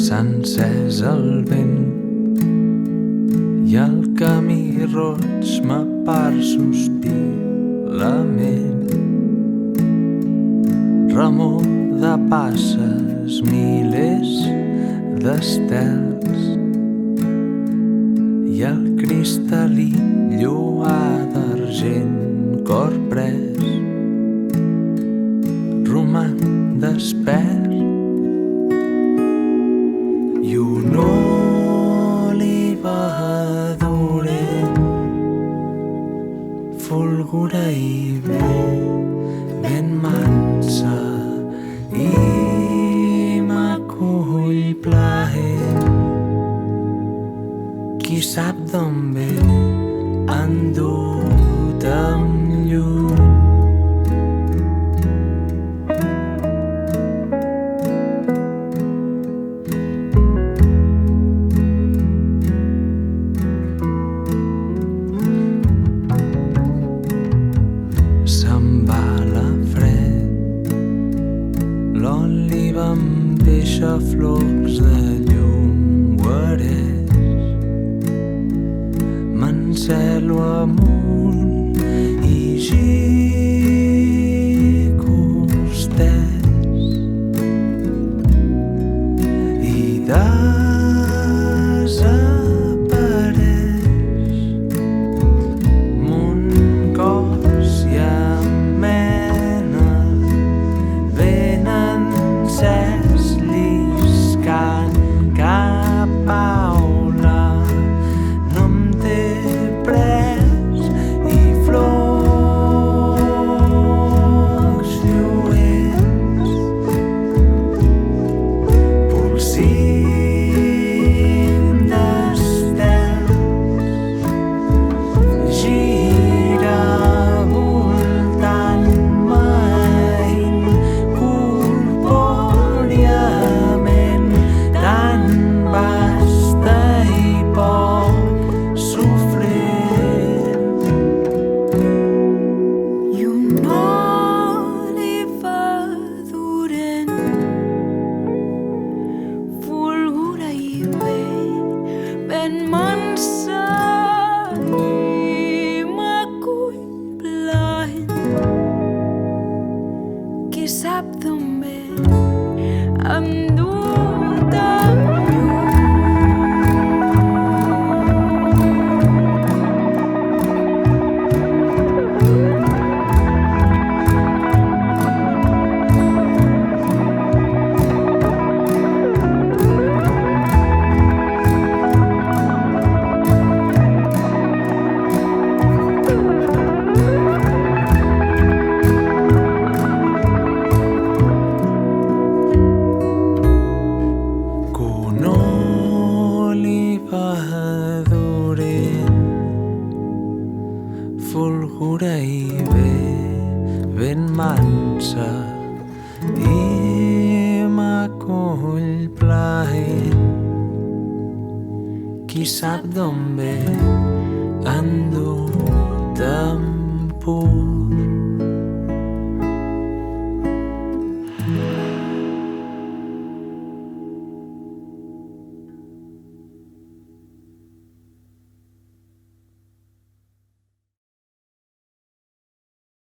s'ha encès el vent i el camí roig m'apar sospir la ment. Remor de passes, milers d'estels i el cristal·lí lluar d'argent cor pres roman despert i un oliva adorent fulgura i ben mansa i m'acull plaent. Qui sap d'on ve endut-am lluny. Se'n va la fred, l'oliva em deixa flors de llum guareix. M'encelo amunt i gicostès i desapareix mon cos i amena ben encès lliscant cap aula. No em té pres i flocs lluents polsim d'estels gira voltant-me incorpòriament tan vasta i poc sofrent. I un oliva adorent fulgura i ben mansa i m'acull plaent. Qui sap d'on ve endut-am lluny. Un oliva adorent fulgura i ben mansa i m'acull plaent. Qui sap d'on ve endut-am pur.